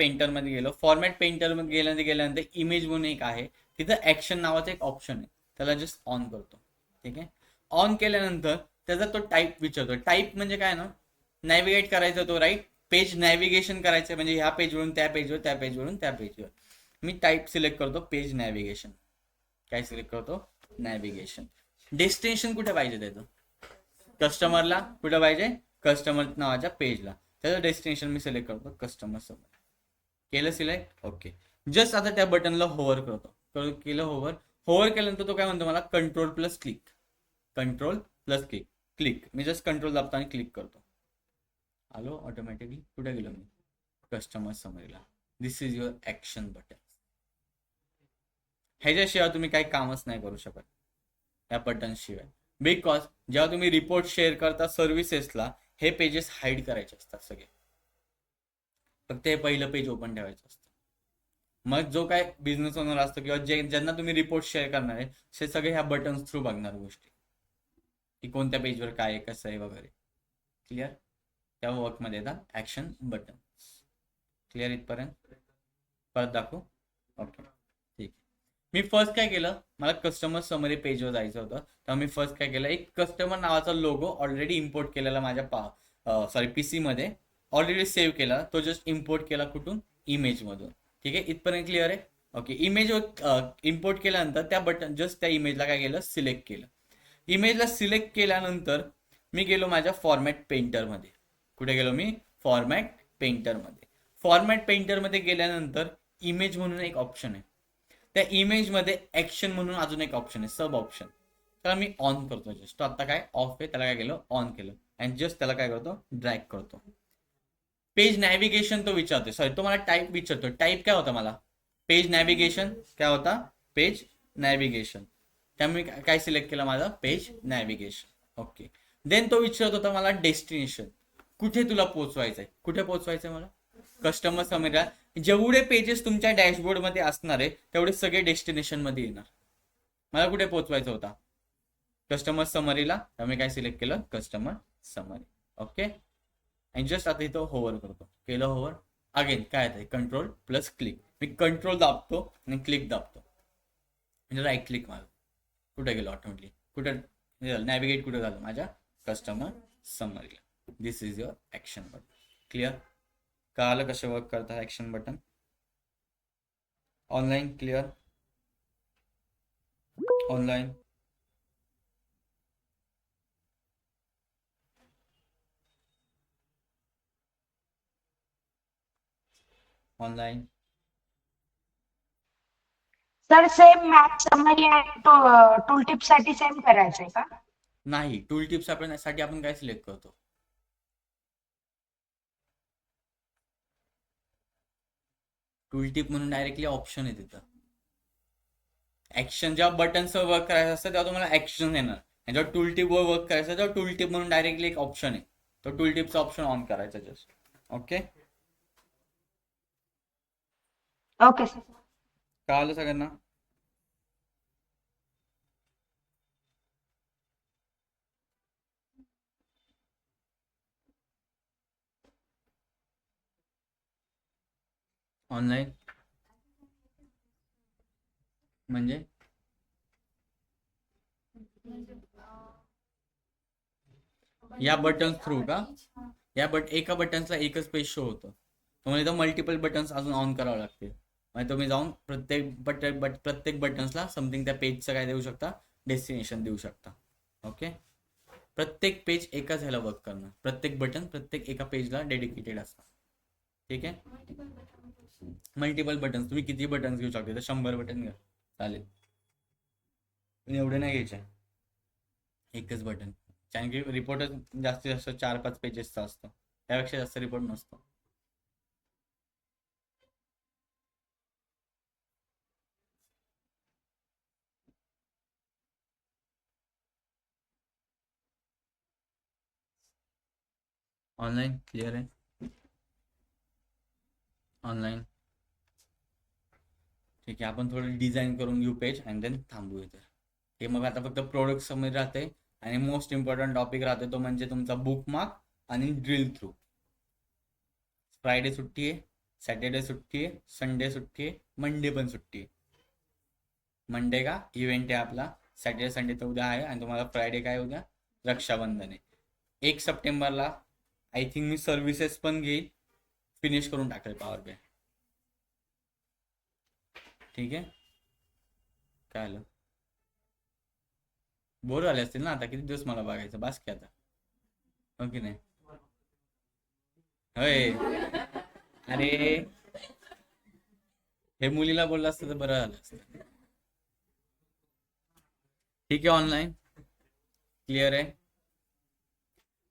Painter मध्ये गेलो. Format painter मध्ये गेल्यानंतर इमेज म्हणून एक आहे, तिथं ऍक्शन नावाचा एक ऑप्शन आहे, त्याला जस्ट ऑन करतो. ठीक आहे. ऑन केल्यानंतर त्याचा तो टाईप विचारतो. टाईप म्हणजे काय ना, नॅव्हिगेट करायचा तो, राईट. पेज नॅव्हिगेशन करायचं म्हणजे ह्या पेजवरून त्या पेजवर, त्या पेजवरून त्या पेजवर. मी टाईप सिलेक्ट करतो पेज नॅव्हिगेशन. काय सिलेक्ट करतो? नॅव्हिगेशन. डेस्टिनेशन कुठे पाहिजे त्याचं? कस्टमरला कुठे पाहिजे? कस्टमर नावाच्या पेजला. त्याचं डेस्टिनेशन मी सिलेक्ट करतो कस्टमर समोर. केलं सिलेक्ट. ओके. जस्ट आता त्या बटनला होवर करतो. केलं होवर. होवर केल्यानंतर तो काय म्हणतो मला? Control plus click. Control plus click. Click. मी जस्ट कंट्रोल दाबतो आणि क्लिक करतो. आलो ऑटोमॅटिकली. कुठे गेलो मी? कस्टमर समरीला. This is your action button. ह्याच्याशिवाय तुम्ही काही कामच नाही करू शकत या बटन शिवाय. बिकॉज जेव्हा तुम्ही रिपोर्ट शेअर करता सर्व्हिसेसला, हे पेजेस हाईड करायचे असतात सगळे. फक्त हे पहिलं पेज ओपन ठेवायचं असतं. मग जो काय बिझनेस ओनर असतो किंवा ज्यांना तुम्ही रिपोर्ट शेअर करणार आहे, ते सगळे ह्या बटन्स थ्रू बघणार गोष्टी, की कोणत्या पेजवर काय आहे, कसं आहे वगैरे. क्लिअर? त्या वर्कमध्ये येतात ऍक्शन बटन. क्लिअर इथपर्यंत? परत दाखवू? ओके, ठीक. मी फर्स्ट काय केलं, मला कस्टमर समरी पेजवर जायचं होतं, तर मी फर्स्ट काय केलं, एक कस्टमर नावाचा लोगो ऑलरेडी इम्पोर्ट केलेला माझ्या पीसी मध्ये ऑलरेडी सेव्ह केला. तो जस्ट इम्पोर्ट केला. कुठून? इमेजमधून. ठीक आहे, इथपर्यंत क्लिअर आहे? ओके. इमेज इम्पोर्ट केल्यानंतर त्या बटन जस्ट त्या इमेजला काय केलं? सिलेक्ट केलं. इमेजला सिलेक्ट केल्यानंतर मी गेलो माझ्या फॉर्मॅट पेंटरमध्ये. कुठे गेलो मी? फॉर्मॅट पेंटरमध्ये. फॉर्मॅट पेंटरमध्ये गेल्यानंतर इमेज म्हणून एक ऑप्शन आहे. त्या इमेजमध्ये ऍक्शन म्हणून अजून एक ऑप्शन आहे, सब ऑप्शन. त्याला मी ऑन करतो जस्ट. तो आता काय ऑफ आहे, त्याला काय केलं? ऑन केलं. आणि जस्ट त्याला काय करतो? ड्रॅग करतो. पेज नॅव्हिगेशन तो विचारतो. सॉरी, तो मला टाईप विचारतो. टाईप काय होता मला? Page navigation. काय होता? Page navigation. त्यामुळे काय सिलेक्ट केलं माझं? Page navigation. ओके. देन तो विचारत होता मला डेस्टिनेशन. कुठे तुला पोहोचवायचंय? कुठे पोहोचवायचंय मला? कस्टमर समरीला. जेवढे पेजेस तुमच्या डॅशबोर्ड मध्ये असणार आहे, तेवढे सगळे डेस्टिनेशन मध्ये येणार. मला कुठे पोहोचवायचं होता? कस्टमर समरीला. त्यामुळे काय सिलेक्ट केलं? Customer summary. ओके. आणि जस्ट आता इथं होवर करतो. केलं होवर. अगेन काय आहे? Control plus click. मी कंट्रोल दाबतो आणि क्लिक दाबतो, म्हणजे राईट क्लिक मारतो. कुठे गेलो? ऑटोमॅटिकली कुठे नॅव्हिगेट कुठे झालं? माझ्या कस्टमर समरीला. This is your action button. Clear? कळालं कसं वर्क करतं action button? Online? Clear? Online? Online? Sir same math summary आणि टूल टिप साठी सेम करायचंय का? नाही, टूल टिप्स साठी आपण काय सिलेक्ट करतो? टूल टिप म्हणून डायरेक्टली ऑप्शन आहे तिथं. ऍक्शन जेव्हा बटन्सवर वर्क करायचं असतं तेव्हा तुम्हाला ऍक्शन येणार, आणि जेव्हा टूल टिप वर वर्क करायचं तेव्हा टूल टिप म्हणून डायरेक्टली एक ऑप्शन आहे. तो टूल टिपचा ऑप्शन ऑन करायचा जस्ट. ओके. Okay sir. कळालं सगळ्यांना? ऑनलाईन म्हणजे या बटन थ्रू का? या एका बटन्सला एकच पेज शो होतं, तुम्हाला इथं मल्टिपल बटन्स अजून ऑन करावं लागते. म्हणजे तुम्ही जाऊन प्रत्येक बटन्सला समथिंग त्या पेजचं काय देऊ शकता? डेस्टिनेशन देऊ शकता. ओके. प्रत्येक पेज एकाच ह्याला वर्क करणार. प्रत्येक बटन प्रत्येक एका पेजला डेडिकेटेड असतात. ठीक आहे. मल्टिपल बटन्स तुम्ही किती बटन्स घेऊ शकता? तर 100 बटन घ्या, चालेल. पण एवढे नाही घ्यायचे, एकच बटन. कारण की रिपोर्टच जास्तीत जास्त 4-5 पेजेसचा असतो, त्यापेक्षा जास्त रिपोर्ट नसतो. ऑनलाईन? क्लिअर आहे? ऑनलाईन? ठीक आहे. आपण थोडं डिझाईन करून घेऊ पेज आणि देन थांबू इथे. हे मग आता फक्त प्रोडक्ट समरी राहते, आणि मोस्ट इम्पॉर्टंट टॉपिक राहते, तो म्हणजे तुमचा बुक मार्क आणि ड्रिल थ्रू. फ्रायडे सुट्टी आहे, सॅटर्डे सुट्टी आहे, संडे सुट्टी आहे, मंडे पण सुट्टी आहे. मंडे का इव्हेंट आहे आपला, सॅटर्डे संडे तर उद्या आहे, आणि तुम्हाला फ्रायडे काय उद्या रक्षाबंधन आहे. 1 सप्टेंबरला आय थिंक मी सर्व्हिसेस पण घेईल, फिनिश करून टाकेल पॉवर बी. ठीक आहे, काय आलं, बोर झाले असतील ना आता, किती दिवस मला बघायचं, बास की आता, हो की नाही. होय, अरे हे मुलीला बोललं असतं तर बरं झालं असतं. ठीक आहे, ऑनलाईन क्लिअर आहे.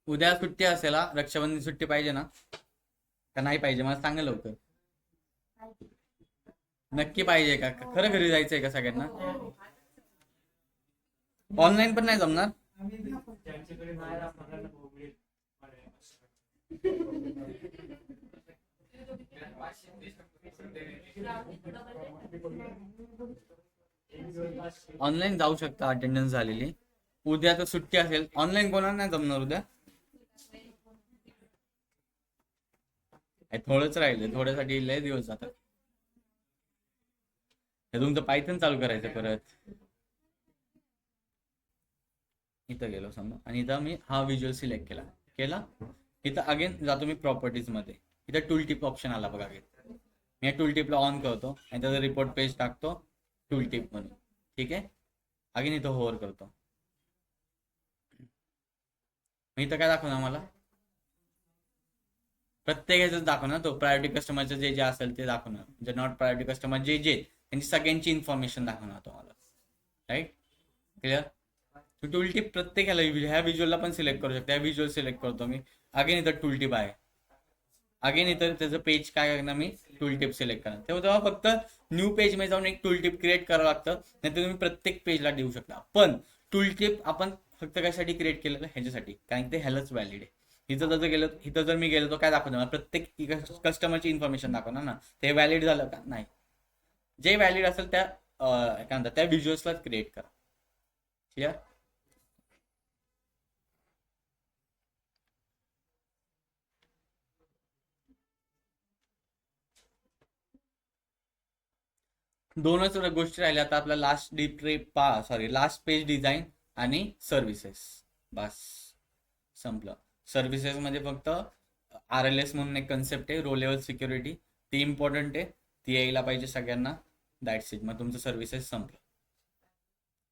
उद्या सुट्टी असेल हा, रक्षाबंधन सुट्टी पाहिजे ना का नाही पाहिजे, मला सांगा लवकर. नक्की पाहिजे का, खरं घरी जायचंय का सगळ्यांना? ऑनलाईन पण नाही जमणार. ऑनलाईन जाऊ शकता, अटेंडन्स झालेली. उद्या तर सुट्टी असेल, ऑनलाईन कोणाला नाही जमणार उद्या. थोडंच राहिले, थोड्यासाठी लय दिवस जातात. हे तुमचं पायथन चालू करायचं परत. इथं गेलो समजा, आणि इथं मी हा व्हिज्युअल सिलेक्ट केला केला इथं अगेन जातो मी प्रॉपर्टीज मध्ये. इथं टूल टिप ऑप्शन आला बघा, मी या टूल टिपला ऑन करतो आणि त्याचा रिपोर्ट पेज टाकतो टूल टिप म्हणून. ठीक आहे, अगेन इथं होवर करतो. मी इथं काय दाखवणार मला, प्रत्येकाच दाखवणार तो प्रायोरिटी कस्टमरचं जे जे असेल ते दाखवणार, म्हणजे नॉट प्रायोरिटी कस्टमर जे जे त्यांची सगळ्यांची इन्फॉर्मेशन दाखवणार तुम्हाला. Right, clear. टूल टिप प्रत्येकाला, ह्या व्हिज्युअलला पण सिलेक्ट करू शकता. ह्या व्हिज्युअल सिलेक्ट करतो मी, अगेन इथं टूल टिप आहे. अगेन इथं त्याचं पेज काय करणार मी, टूल टिप सिलेक्ट करणार. तेव्हा फक्त न्यू पेज मध्ये जाऊन एक टूल टिप क्रिएट करावं लागतं, नाही तर तुम्ही प्रत्येक पेजला देऊ शकता. पण टूल टिप आपण फक्त कशासाठी क्रिएट केलेलं, ह्याच्यासाठी, कारण ते ह्यालाच व्हॅलिड आहे. इथं जर मी गेलो तर काय दाखवणार, प्रत्येक कस्टमरची इन्फॉर्मेशन दाखवणार ना, ते व्हॅलिड झालं का नाही. जे व्हॅलिड असेल त्या काय म्हणतात त्या व्हिज्युअल्सलाच क्रिएट करा. क्लिअर. दोनच गोष्टी राहिल्या आता आपला, लास्ट पेज डिझाईन आणि सर्व्हिसेस. बस संपलं. सर्व्हिसेस मध्ये फक्त RLS म्हणून एक कन्सेप्ट आहे, रो लेवल सिक्युरिटी, ती इम्पॉर्टंट आहे, ती यायला पाहिजे सगळ्यांना. दॅट्स इट, मग तुमचं सर्व्हिसेस संपलं.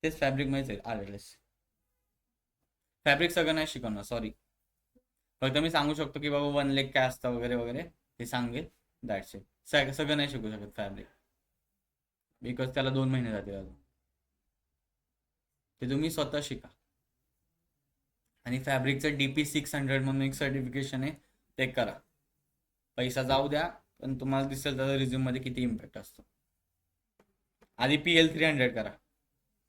तेच फॅब्रिक मध्येच आहे RLS. फॅब्रिक सगळं नाही शिकवणार, सॉरी. फक्त मी सांगू शकतो की बाबा 1 लेग काय असतं वगैरे वगैरे, ते सांगेल. That's it. सगळं नाही शिकू शकत फॅब्रिक, बिकॉज त्याला 2 महिने जातील अजून. ते तुम्ही स्वतः शिका. आणि फॅब्रिकचं DP600 म्हणून एक सर्टिफिकेशन आहे, ते करा. पैसा जाऊ द्या, पण तुम्हाला दिसेल त्याचा रिझ्यूम मध्ये किती इम्पॅक्ट असतो. आधी PL300 करा,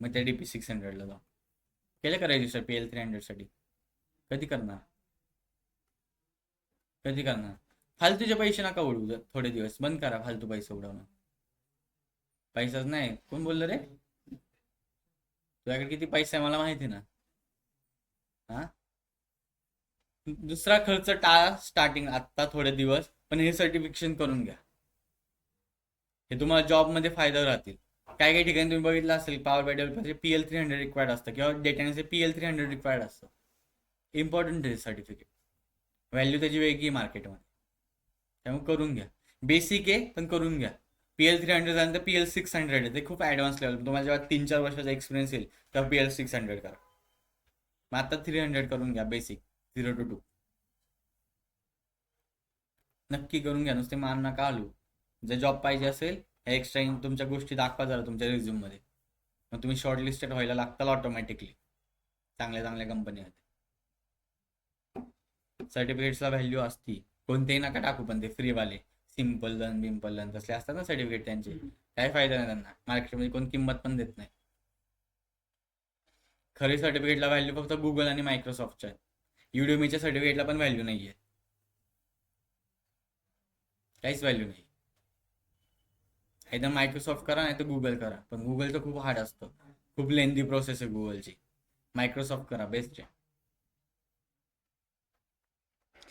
मग त्या DP600ला जाऊ. केलं का रजिस्टर PL300 साठी? कधी करणार, कधी करणार? फालतूचे पैसे नका उडवू, थोडे दिवस बंद करा फालतू पैसे उडवणं. पैसाच नाही, कोण बोललं रे? तुझ्याकडे किती पैसा आहे मला माहिती ना. हा, दुसरा खर्च टाळा स्टार्टिंग, आता थोडे दिवस, पण हे सर्टिफिकेशन करून घ्या. हे तुम्हाला जॉब मध्ये फायदा राहतील. काही काही ठिकाणी तुम्ही बघितलं असेल, power bye developer PL300 required असतं, किंवा डेटाने PL300 रिक्वायर्ड असतं. इम्पॉर्टंट आहे सर्टिफिकेट, व्हॅल्यू त्याची वेगळी मार्केटमध्ये, त्यामुळे करून घ्या. बेसिक आहे पण करून घ्या. PL300 झाल्यानंतर PL600 आहे, ते खूप ऍडव्हान्स लेवल. तुम्हाला जेव्हा 3-4 वर्षाचा एक्सपिरियन्स येईल तेव्हा PL600 करा. मग आता 300 करून घ्या, बेसिक 0 to 2 नक्की करून घ्या. नुसते मान नका आलू. जर जॉब पाहिजे असेल, हे एक्स्ट्रा तुमच्या गोष्टी दाखवा जरा तुमच्या रिझ्यूम मध्ये, मग तुम्ही शॉर्टलिस्टेड व्हायला लागताल ऑटोमॅटिकली चांगल्या चांगल्या कंपनीमध्ये. सर्टिफिकेट्सला व्हॅल्यू असती, कोणतेही नका टाकू, पण ते फ्रीवाले सिम्पल लन बिम्पल लन तसले असतात ना सर्टिफिकेट, त्यांचे काही फायदा नाही, त्यांना मार्केटमध्ये कोण किंमत पण देत नाही. खरी सर्टिफिकेटला व्हॅल्यू फक्त गुगल आणि मायक्रोसॉफ्टच्या आहे. युडेमीच्या सर्टिफिकेटला पण व्हॅल्यू नाहीये, काहीच व्हॅल्यू नाही. एकदा मायक्रोसॉफ्ट करा नाही तर गुगल करा, पण गुगलचं खूप हार्ड असतं, खूप लेंदी प्रोसेस आहे गुगलची. मायक्रोसॉफ्ट करा, बेस्ट आहे.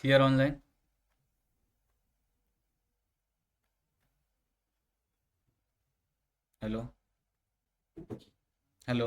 Clear online. Hello hello